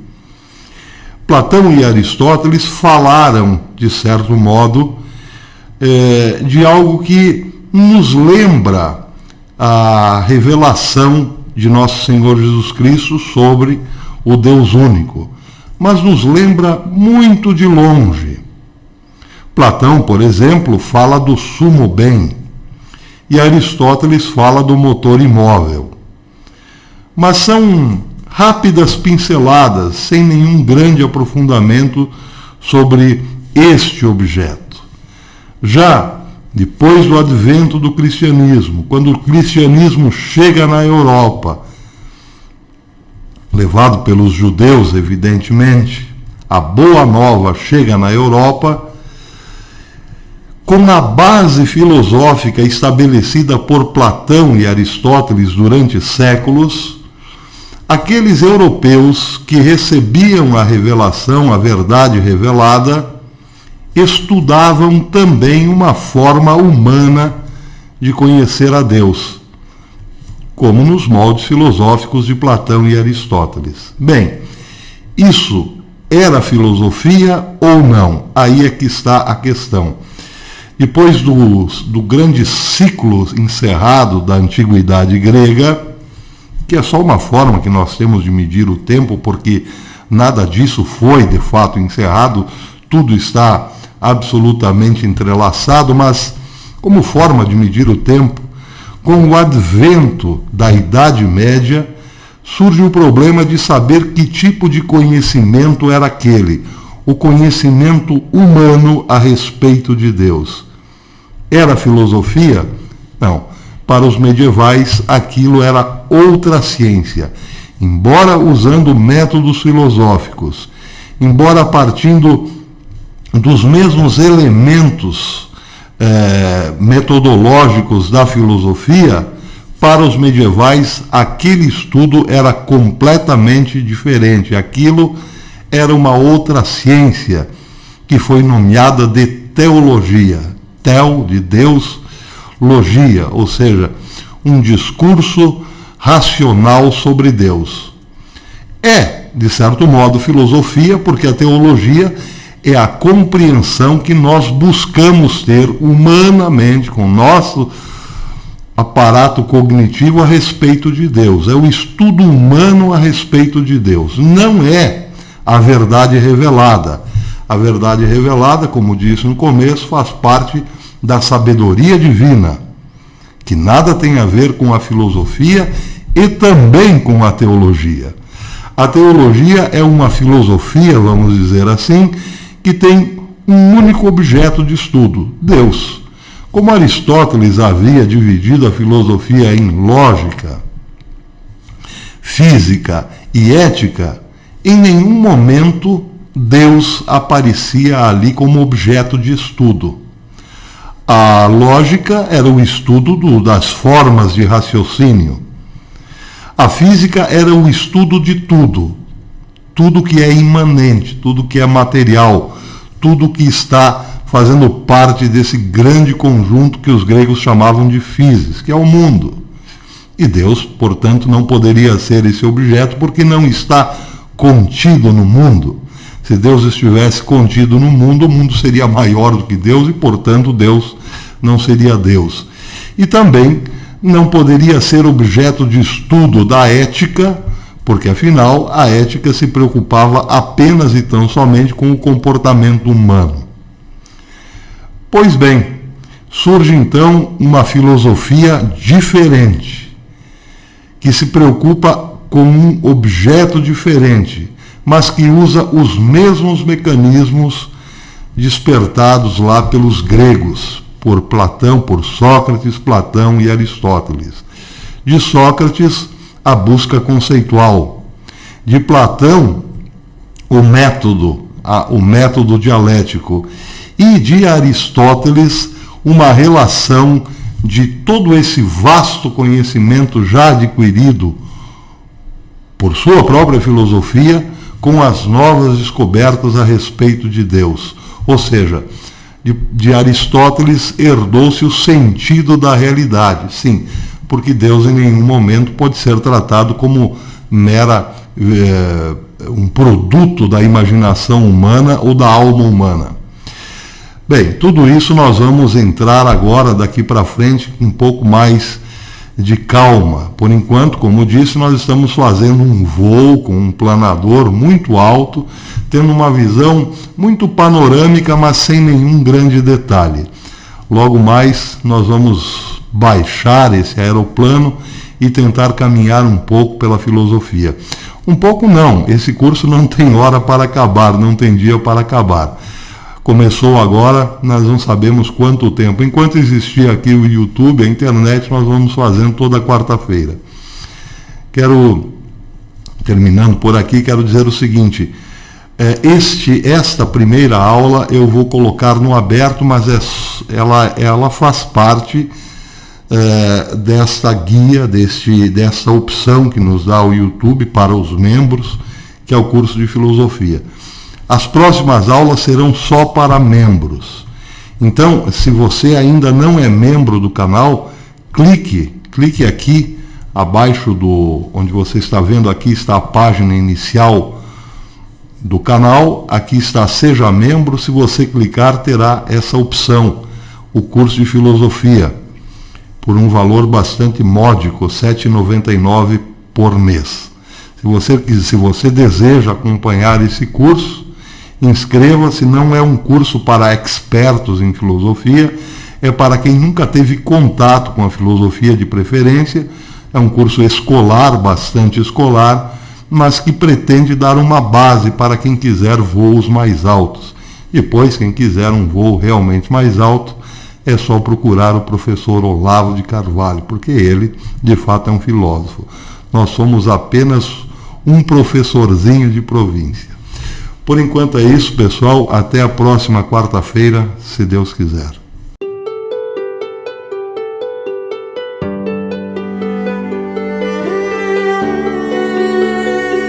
Platão e Aristóteles falaram, de certo modo, de algo que nos lembra a revelação de Nosso Senhor Jesus Cristo sobre o Deus único, mas nos lembra muito de longe. Platão, por exemplo, fala do sumo bem, e Aristóteles fala do motor imóvel. Mas são rápidas pinceladas, sem nenhum grande aprofundamento sobre este objeto. Já depois do advento do cristianismo, quando o cristianismo chega na Europa, levado pelos judeus, evidentemente, a Boa Nova chega na Europa, com a base filosófica estabelecida por Platão e Aristóteles durante séculos, aqueles europeus que recebiam a revelação, a verdade revelada, estudavam também uma forma humana de conhecer a Deus, como nos moldes filosóficos de Platão e Aristóteles. Bem, isso era filosofia ou não? Aí é que está a questão. Depois do grande ciclo encerrado da antiguidade grega, que é só uma forma que nós temos de medir o tempo, porque nada disso foi de fato encerrado, tudo está absolutamente entrelaçado, mas como forma de medir o tempo, com o advento da Idade Média, surge o problema de saber que tipo de conhecimento era aquele, o conhecimento humano a respeito de Deus. Era filosofia? Não. Para os medievais, aquilo era outra ciência. Embora usando métodos filosóficos, embora partindo dos mesmos elementos metodológicos da filosofia, para os medievais aquele estudo era completamente diferente. Aquilo era uma outra ciência que foi nomeada de teologia. Tel, de Deus, logia, ou seja, um discurso racional sobre Deus. É, de certo modo, filosofia, porque a teologia é a compreensão que nós buscamos ter humanamente, com o nosso aparato cognitivo, a respeito de Deus. É o estudo humano a respeito de Deus. Não é a verdade revelada. A verdade revelada, como disse no começo, faz parte da sabedoria divina, que nada tem a ver com a filosofia e também com a teologia. A teologia é uma filosofia, vamos dizer assim, que tem um único objeto de estudo, Deus. Como Aristóteles havia dividido a filosofia em lógica, física e ética, em nenhum momento Deus aparecia ali como objeto de estudo. A lógica era o estudo das formas de raciocínio. A física era o estudo de tudo. Tudo que é imanente, tudo que é material, tudo que está fazendo parte desse grande conjunto que os gregos chamavam de physis, que é o mundo. E Deus, portanto, não poderia ser esse objeto porque não está contido no mundo. Se Deus estivesse contido no mundo, o mundo seria maior do que Deus e, portanto, Deus não seria Deus. E também não poderia ser objeto de estudo da ética, porque, afinal, a ética se preocupava apenas e tão somente com o comportamento humano. Pois bem, surge então uma filosofia diferente, que se preocupa com um objeto diferente, mas que usa os mesmos mecanismos despertados lá pelos gregos, por Platão, por Sócrates, Platão e Aristóteles. De Sócrates, a busca conceitual. De Platão, o método dialético. E de Aristóteles, uma relação de todo esse vasto conhecimento já adquirido por sua própria filosofia com as novas descobertas a respeito de Deus. Ou seja, de Aristóteles herdou-se o sentido da realidade. Sim, porque Deus em nenhum momento pode ser tratado como um produto da imaginação humana ou da alma humana. Bem, tudo isso nós vamos entrar agora, daqui para frente, com um pouco mais de calma. Por enquanto, como disse, nós estamos fazendo um voo com um planador muito alto, tendo uma visão muito panorâmica, mas sem nenhum grande detalhe. Logo mais, nós vamos baixar esse aeroplano e tentar caminhar um pouco pela filosofia. Um pouco não, esse curso não tem hora para acabar, não tem dia para acabar. Começou agora, nós não sabemos quanto tempo. Enquanto existir aqui o YouTube, a internet, nós vamos fazendo toda quarta-feira. Terminando por aqui, quero dizer o seguinte, esta primeira aula eu vou colocar no aberto, mas ela faz parte desta guia, dessa opção que nos dá o YouTube para os membros, que é o curso de filosofia. As próximas aulas serão só para membros. Então, se você ainda não é membro do canal, clique aqui, abaixo onde você está vendo, aqui está a página inicial do canal, aqui está Seja Membro. Se você clicar, terá essa opção, o curso de filosofia, por um valor bastante módico, R$ 7,99 por mês. Se você deseja acompanhar esse curso, inscreva-se. Não é um curso para expertos em filosofia, é para quem nunca teve contato com a filosofia de preferência. É um curso escolar, bastante escolar, mas que pretende dar uma base para quem quiser voos mais altos. Depois, quem quiser um voo realmente mais alto, é só procurar o professor Olavo de Carvalho, porque ele, de fato, é um filósofo. Nós somos apenas um professorzinho de província. Por enquanto é isso, pessoal. Até a próxima quarta-feira, se Deus quiser.